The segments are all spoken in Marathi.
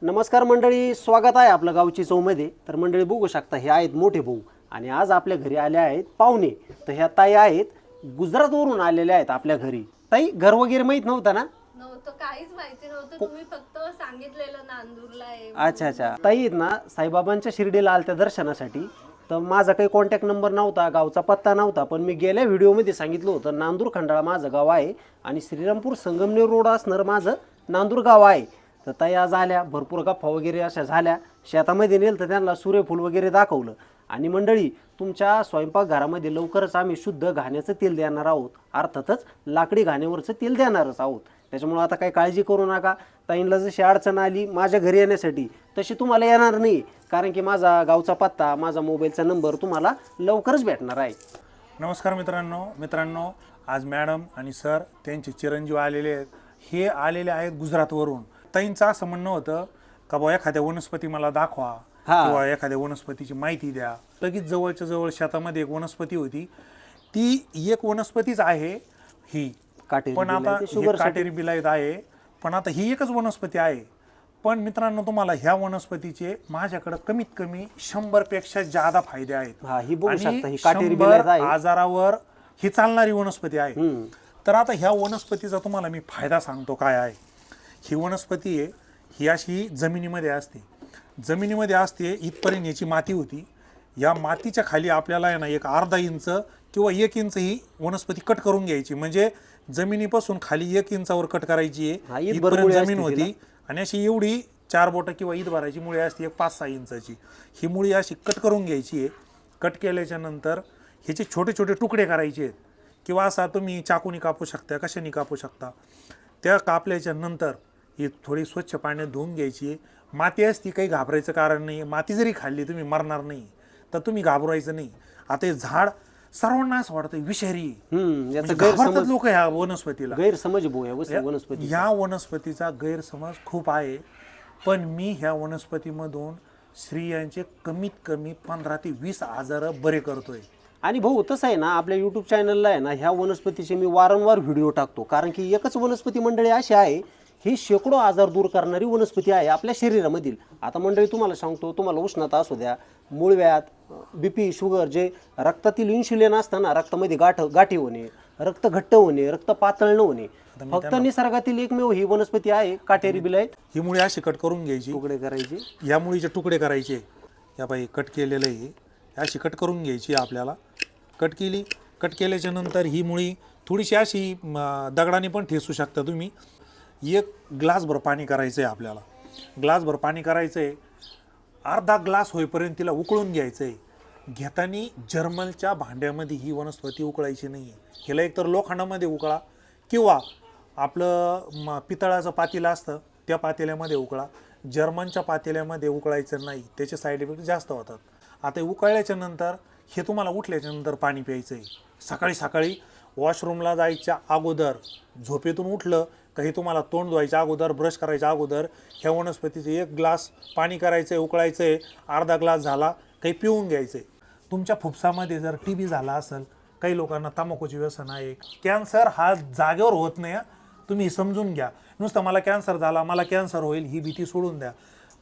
नमस्कार मंडळी, स्वागत आहे आपलं गावची चौमध्ये. तर मंडळी बघू शकता, हे आहेत मोठे भाऊ आणि आज आपल्या घरी आले आहेत पाहुणे. तर ह्या ताई आहेत गुजरातवरून आलेल्या आहेत आपल्या घरी. ताई, घर वगैरे माहित नव्हतं ना? नव्हतं, काहीच माहिती नव्हतं. तुम्ही फक्त सांगितलेलं नांदूरला आहे. अच्छा. ताई आहेत ना, साईबाबांच्या शिर्डीला आलत्या दर्शनासाठी. तर माझा काही कॉन्टॅक्ट नंबर नव्हता, गावचा पत्ता नव्हता, पण मी गेल्या व्हिडिओमध्ये सांगितलं होतं नांदूर खंडाळा माझं गाव आहे आणि श्रीरामपूर संगमनेर रोड असणार माझं नांदूर गाव आहे. तर ताई आज आल्या, भरपूर गप्पा वगैरे अशा झाल्या. शेतामध्ये नेलं तर त्यांना सूर्यफूल वगैरे दाखवलं. आणि मंडळी, तुमच्या स्वयंपाकघरामध्ये लवकरच आम्ही शुद्ध घाण्याचं तेल देणार आहोत, अर्थातच लाकडी घाण्यावरचं तेल देणारच आहोत. त्याच्यामुळं आता काही काळजी करू नका. ताईंला जशी अडचण आली माझ्या घरी येण्यासाठी, तशी तुम्हाला येणार नाही, कारण की माझा गावचा पत्ता, माझा मोबाईलचा नंबर तुम्हाला लवकरच भेटणार आहे. नमस्कार मित्रांनो, आज मॅडम आणि सर त्यांचे चिरंजीव आलेले आहेत. हे आलेले आहेत गुजरातवरून. ताईंचं असं म्हणणं होतं का बाबा एखाद्या वनस्पती मला दाखवा किंवा एखाद्या वनस्पतीची माहिती द्या. लगेच जवळच्या जवळ शेतामध्ये एक वनस्पती होती. ती एक वनस्पतीच आहे ही, पण आता काटेरी बिलाईत आहे. पण आता ही एकच वनस्पती आहे. पण मित्रांनो, तुम्हाला ह्या वनस्पतीचे माझ्याकडे कमीत कमी 100 पेक्षा जादा फायदे आहेत. आणि 100 आजारावर ही चालणारी वनस्पती आहे. तर आता ह्या वनस्पतीचा तुम्हाला मी फायदा सांगतो काय आहे. ही वनस्पती आहे, ही अशी जमिनीमध्ये असते. इथपर्यंत याची माती होती. या मातीच्या खाली आपल्याला आहे ना एक अर्धा इंच किंवा 1 इंच ही वनस्पती कट करून घ्यायची. म्हणजे जमिनीपासून खाली 1 इंचावर कट करायची आहे. इथपर्यंत जमीन होती आणि अशी एवढी 4 बोटं किंवा ईद भरायची मुळी असते, एक 5-6 इंचाची. ही मुळी अशी कट करून घ्यायची आहे. कट केल्याच्या नंतर ह्याचे छोटे छोटे तुकडे करायचे आहेत, किंवा असा तुम्ही चाकूनी कापू शकता, कशाने कापू शकता. त्या कापल्याच्या नंतर ही थोडी स्वच्छ पाण्यात धुवून घ्यायची. माती असती, काही घाबरायचं कारण नाही. माती जरी खाल्ली तुम्ही मरणार नाही, तर तुम्ही घाबरायचं नाही. आता हे झाड सर्वांना असं वाटतं विषारी, घाबरतात लोक ह्या वनस्पतीला. गैरसमज या वनस्पतीचा गैरसमज खूप आहे. पण मी ह्या वनस्पतीमधून स्त्रियांचे कमीत कमी 15 ते 20 आजार बरे करतोय. आणि भाऊ, तसं आहे ना, आपल्या यूट्यूब चॅनलला आहे ना, ह्या वनस्पतीचे मी वारंवार व्हिडिओ टाकतो, कारण की एकच वनस्पती मंडळी अशी आहे, ही शेकडो आजार दूर करणारी वनस्पती आहे आपल्या शरीरामधील. आता मंडळी तुम्हाला सांगतो, तुम्हाला उष्णता असू द्या, मूळव्याध, BP, शुगर, जे रक्तातील इन्शुलिन असतं ना, रक्तामध्ये गाठी होणे, रक्त घट्ट होणे, रक्त पातळ न होणे, फक्त निसर्गातील एकमेव ही वनस्पती आहे काटेरी बिलाईत. ही मुळी अशी कट करून घ्यायची, तुकडे करायचे. या मुळीचे तुकडे करायचे. या बाई कट केलेलं आहे, अशी कट करून घ्यायची. आपल्याला कट केल्याच्या नंतर ही मुळी थोडीशी अशी दगडाने पण ठेचू शकता तुम्ही. 1 ग्लासभर पाणी करायचं आहे आपल्याला. ग्लासभर पाणी करायचं आहे. अर्धा ग्लास होईपर्यंत तिला उकळून घ्यायचं आहे. घेताना जर्मलच्या भांड्यामध्ये ही वनस्पती उकळायची नाही आहे. हिला एकतर लोखंडामध्ये उकळा किंवा आपलं पितळाचं पातेलं असतं त्या पातेल्यामध्ये उकळा. जर्मनच्या पातेल्यामध्ये उकळायचं नाही, त्याचे साईड इफेक्ट जास्त होतात. आता उकळल्याच्या नंतर हे तुम्हाला उठल्याच्या नंतर पाणी प्यायचं आहे. सकाळी वॉशरूमला जायच्या अगोदर, झोपेतून उठलं काही तुम्हाला तोंड धुवायच्या अगोदर, ब्रश करायच्या अगोदर ह्या वनस्पतीचे 1 ग्लास पाणी करायचं आहे, उकळायचं आहे. अर्धा ग्लास झाला काही पिऊन घ्यायचं आहे. तुमच्या फुफ्सामध्ये जर TB झाला असेल, काही लोकांना तंबाखूचे व्यसन आहे, कॅन्सर हा जागेवर होत नाही. तुम्ही समजून घ्या. नुसतं मला कॅन्सर झाला, मला कॅन्सर होईल ही भीती सोडून द्या.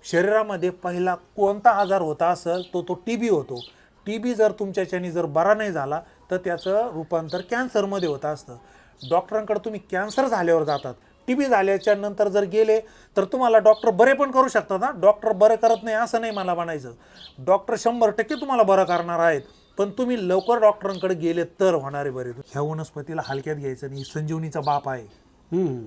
शरीरामध्ये पहिला कोणता आजार होता असेल तो TB होतो. TB जर तुमच्याच्यानी जर बरा नाही झाला तर त्याचं रूपांतर कॅन्सरमध्ये होत असतं. डॉक्टरांकडे तुम्ही कॅन्सर झाल्यावर जातात. TB झाल्याच्या नंतर जर गेले तर तुम्हाला डॉक्टर बरे पण करू शकतात. डॉक्टर बरे करत नाही असं नाही मला म्हणायचं. डॉक्टर 100% तुम्हाला बरं करणार आहेत, पण तुम्ही लवकर डॉक्टरांकडे गेले तर होणारे बरे. ह्या वनस्पतीला हलक्यात घ्यायचं नाही. संजीवनीचा बाप आहे,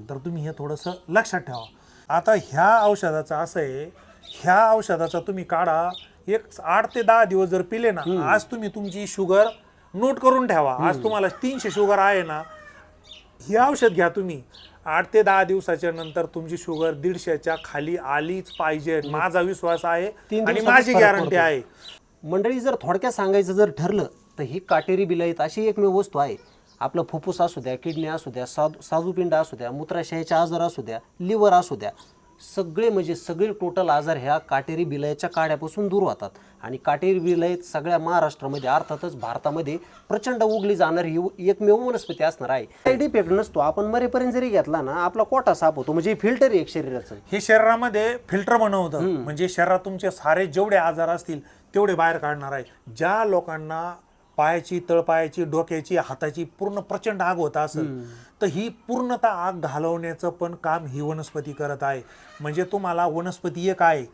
तर तुम्ही हे थोडंसं लक्षात ठेवा. आता ह्या औषधाचं असं आहे, ह्या औषधाचा तुम्ही काढा, एक 8 ते 10 दिवस जर पिले ना, आज तुम्ही तुमची शुगर नोट करून ठेवा. आज तुम्हाला 300 शुगर आहे ना, हे औषध घ्या तुम्ही. 8 ते 10 दिवसाच्या नंतर तुमची शुगर 150च्या खाली आलीच पाहिजे. माझा विश्वास आहे आणि माझी गॅरंटी आहे. मंडळी, जर थोडक्यात सांगायचं जर ठरलं तर ही काटेरी बिलाईत अशी एकमेव वस्तू आहे. आपलं फुफ्फुस असू द्या, किडनी असू द्या, स्वादुपिंड असू द्या, मूत्राशयाचे आजार असू द्या, लिव्हर असू द्या, सगळे म्हणजे सगळे टोटल आजार ह्या काटेरी बिलायच्या काड्यापासून दूर होतात. आणि काटेरी बिलाय सगळ्या महाराष्ट्रामध्ये अर्थातच भारतामध्ये प्रचंड उगली जाणारी एकमेव वनस्पती असणार आहे. साईड इफेक्ट नसतो. आपण मरेपर्यंत जरी घेतला ना आपला कोटा साफ होतो. म्हणजे फिल्टर एक शरीराचं हे शरीरामध्ये फिल्टर बनवतं. म्हणजे शरीरात तुमचे सारे जेवढे आजार असतील तेवढे बाहेर काढणार आहे. ज्या लोकांना पायाची, तळपायाची, डोक्याची, हाताची पूर्ण प्रचंड आग होत असेल तर ही पूर्णतः आग घालवण्याचं पण काम ही वनस्पती करत आहे. म्हणजे तुम्हाला वनस्पती एक आहे.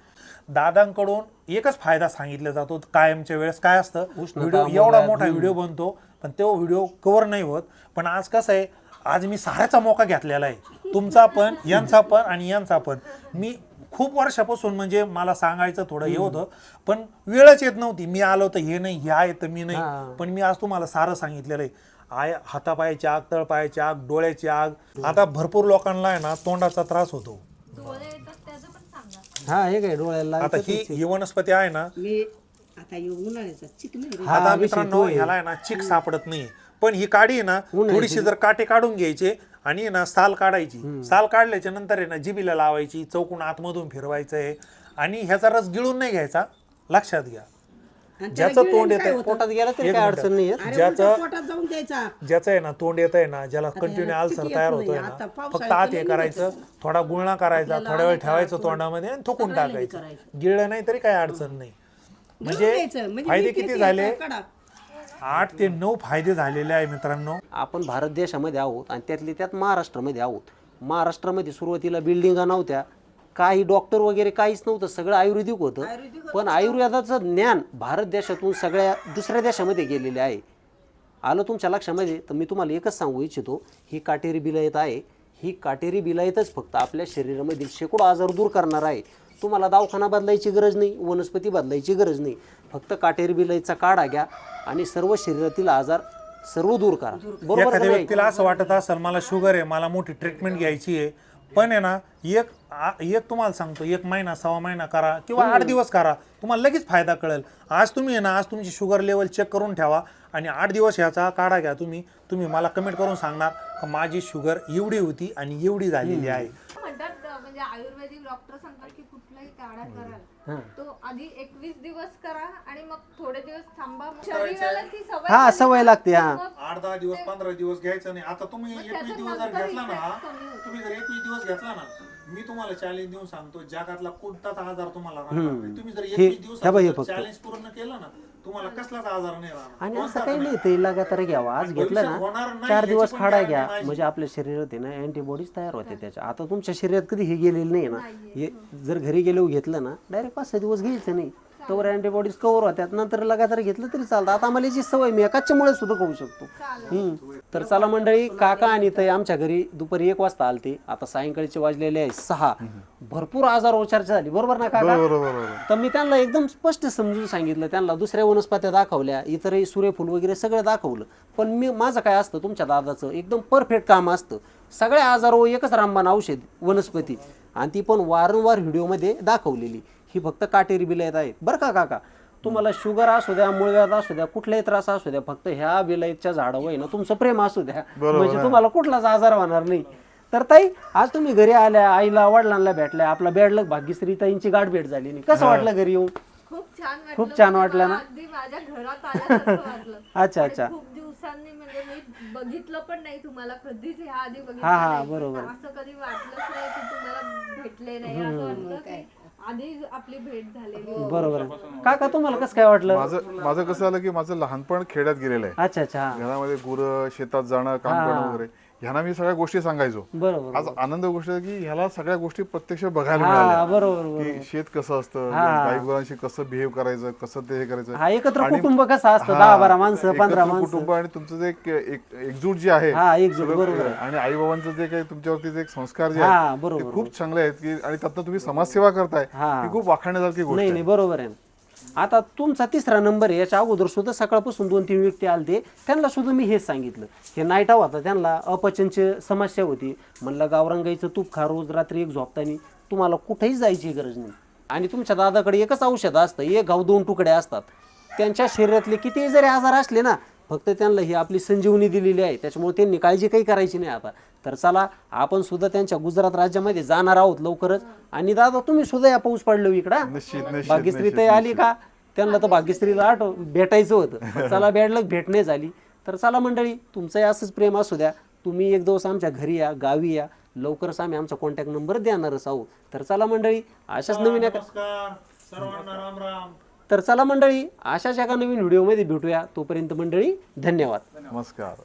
दादांकडून एकच फायदा सांगितला जातो कायमच्या वेळेस. काय असतं, व्हिडिओ एवढा मोठा व्हिडिओ बनतो पण तो व्हिडिओ कव्हर नाही होत. पण आज कसं आहे, आज मी साऱ्याचा मौका घेतलेला आहे, तुमचा पण, यांचा पण आणि यांचा पण. मी खूप वर्षापासून म्हणजे मला सांगायचं थोडं हे होतं पण वेळच येत नव्हती. मी आलो तर हे नाही, हे आहे तर मी नाही. पण मी आज तुम्हाला सारं सांगितलेलं आहे. हातापायाची आग, तळपायाची आग, डोळ्याची आग. आता भरपूर लोकांना आहे ना तोंडाचा त्रास होतो. डोळे येतात त्याचं पण सांगा. हा हे काय डोळ्याला आता ही वनस्पती आहे ना, आता मित्रांनो ह्याला आहे ना चिक सापडत नाही. पण ही काडी आहे ना थोडीशी जर काटे काढून घ्यायचे आणि ना साल काढायची. साल काढल्याच्या नंतर आहे ना जिभीला लावायची, चौकून आतमधून फिरवायचं आहे आणि ह्याचा रस गिळून नाही घ्यायचा. लक्षात घ्या. ज्याचं तोंड येत पोटात गेला तरी काय अडचण नाही आहे. ज्याचं आहे ना तोंड येत आहे ना, ज्याला कंटिन्यू अल्सर तयार होतोय ना, फक्त आत हे करायचं, थोडा गुळणा करायचा, थोडा वेळ ठेवायचं तोंडामध्ये आणि थोकून टाकायचं. गिळलं नाही तरी काही अडचण नाही. म्हणजे फायदे किती झाले? 8 ते 9 फायदे झालेले आहे मित्रांनो. आपण भारत देशामध्ये आहोत आणि त्यातली त्यात महाराष्ट्रामध्ये आहोत. महाराष्ट्रामध्ये सुरुवातीला बिल्डिंगा नव्हत्या, काही डॉक्टर वगैरे काहीच नव्हतं, सगळं आयुर्वेदिक होतं. पण आयुर्वेदाचं ज्ञान भारत देशातून सगळ्या दुसऱ्या देशामध्ये गेलेले आहे. आलं तुमच्या लक्षामध्ये तर मी तुम्हाला एकच सांगू इच्छितो, ही काटेरी बिलायत आहे. ही काटेरी बिलायतच फक्त आपल्या शरीरामधील शेकडो आजार दूर करणार आहे. तुम्हाला दवाखाना बदलायची गरज नाही, वनस्पती बदलायची गरज नाही. फक्त काटेरी बिलायचा काढा घ्या आणि सर्व शरीरातील आजार सर्व दूर करा. बरोबर. एखाद्या व्यक्तीला असं वाटत असेल मला शुगर आहे, मला मोठी ट्रीटमेंट घ्यायची आहे, पण आहे ना एक तुम्हाला सांगतो, 1 महिना 6 महिना करा किंवा 8 दिवस करा, तुम्हाला लगेच फायदा कळेल. आज तुम्ही आहे ना, आज तुमची शुगर लेवल चेक करून ठेवा आणि 8 दिवस ह्याचा काढा घ्या. तुम्ही मला कमेंट करून सांगणार का माझी शुगर एवढी होती आणि एवढी झालेली आहे. म्हणतात म्हणजे आयुर्वेदिक डॉक्टर सांगतात की कुठलाही काढा कराल तो आधी 21 दिवस करा आणि मग थोडे दिवस थांबा. शरीराला ती सवय हा सवय लागते. हा 8-10 दिवस 15 दिवस घ्यायचं नाही. आता तुम्ही 21 दिवस जर घेतला ना, तुम्ही जर 21 दिवस घेतला ना, मी तुम्हाला चॅलेंज देऊन सांगतो, जगातला कोणताच आजार तुम्हाला राहणार नाही. तुम्ही जर 21 दिवस चॅलेंज पूर्ण केलं ना, तुम्हाला कसलाच आजार नाही राहणार. आणि असं काही नाही, ते लगातार घ्यावा. आज घेतलं ना 4 दिवस खाडा घ्या म्हणजे आपल्या शरीरात आहे ना अँटीबॉडीज तयार होते त्याच्या. आता तुमच्या शरीरात कधी हे गेलेलं नाही ना, हे जर घरी गेलो घेतलं ना डायरेक्ट 5-6 दिवस घ्यायचं नाही, तोवर अँटीबॉडीज कव्हर होत्यात. नंतर लगातार घेतलं तरी चालतं. आता आम्हाला याची सवय, मी कच्च्यामुळे सुद्धा खाऊ शकतो. तर चला मंडळी, काका आणि ताई आमच्या घरी दुपारी 1 वाजता आलते. आता सायंकाळचे वाजलेले आहे 6. भरपूर आजारावर चर्चा झाली, बरोबर ना काका? तर मी त्यांना एकदम स्पष्ट समजून सांगितलं. त्यांना दुसऱ्या वनस्पत्या दाखवल्या, इतरही सूर्यफूल वगैरे सगळं दाखवलं. पण माझं काय असतं, तुमच्या दादाचं एकदम परफेक्ट काम असतं. सगळ्या आजारावर एकच रामबाण औषध वनस्पती, आणि ती पण वारंवार व्हिडिओमध्ये दाखवलेली. ही फक्त काटेरी बिलायत आहे बरं का काका. तुम्हाला शुगर असू द्या, मुळव्याध असू द्या, कुठलाही त्रास असू द्या, फक्त ह्या बिलायतच्या झाडावर आहे ना तुमचं प्रेम असू द्या, म्हणजे तुम्हाला कुठलाच आजार होणार नाही. तर ताई, आज तुम्ही घरी आल्या, आईला वडिलांना भेटल्या, आपला बेडलक भाग्यश्री ताईंची गाठ भेट झाली नाही, कसं वाटलं घरी येऊन? खूप छान वाटलं ना? अगदी माझ्या घरात आल्यासारखं वाटलं. अच्छा. खूप दिवसांनी म्हणजे मी बघितलं पण नाही तुम्हाला कधीच, ह्या आधी बघितलं हा, नाही. बरोबर. असं कधी वाटलंच नाही की तुम्हाला भेटले नाही. असं वाटलं की आधी आपली भेट झालेली. बरोबर. काका तुम्हाला कसं काय वाटलं? माझं कसं झालं की माझं लहानपण खेड्यात गेलेलं आहे. अच्छा. घरामध्ये गुरं, शेतात जाणं, काम करणं वगैरे, ह्यांना मी सगळ्या गोष्टी सांगायचो. बरोबर. आज आनंद गोष्ट आहे की ह्याला सगळ्या गोष्टी प्रत्यक्ष बघायला मिळाल्या. बरोबर. की शेत कसं असतं, गाई गुरांशी कसं बिहेव करायचं, कसं ते हे करायचं. हा, एकत्र कुटुंब कसं असतं, 10-12 माणसं, 15 माणसं कुटुंब, आणि तुमचं जे एकजूट जे आहे, बरोबर, आणि आई बाबांचं जे काही तुमच्यावरती जे संस्कार जे आहेत ते खूप चांगले आहेत की, आणि त्यातनं तुम्ही समाजसेवा करताय ही खूप वाखाणण्यासारखी गोष्ट आहे. नाही, बरोबर आहे. आता तुमचा 3रा नंबर आहे. याच्या अगोदर सुद्धा सकाळपासून 2-3 व्यक्ती आलते, त्यांना सुद्धा मी हेच सांगितलं. हे नाईट होता, त्यांना अपचनची समस्या होती. म्हणलं गावरान गाईचं तूप खा रोज रात्री एक झोपतानी, तुम्हाला कुठेही जायची गरज नाही. आणि तुमच्या दादाकडे एकच औषध असतं, 1 घाव 2 तुकडे असतात. त्यांच्या शरीरातले कितीही जरी आजार असले ना फक्त त्यांना ही आपली संजीवनी दिलेली आहे, त्याच्यामुळे त्यांनी काळजी काही करायची नाही आता. तर चला आपण सुद्धा त्यांच्या गुजरात राज्यामध्ये जाणार आहोत लवकरच. आणि दादा तुम्ही सुद्धा या पाऊस पडलो इकडं, निश्चित भाग्यश्री तर आली का? त्यांना तर भाग्यश्रीला भेटायचं होतं, चला बॅडलक भेट नाही झाली. तर चला मंडळी, तुमचंही असंच प्रेम असू द्या. तुम्ही एक दिवस आमच्या घरी या, गावी या, लवकरच आम्ही आमचा कॉन्टॅक्ट नंबर देणारच आहोत. तर चला मंडळी, अशाच नवीन सर्वांना राम राम. तर चला मंडळी, अशाच एका नवीन व्हिडिओमध्ये भेटूया. तोपर्यंत मंडळी धन्यवाद. नमस्कार.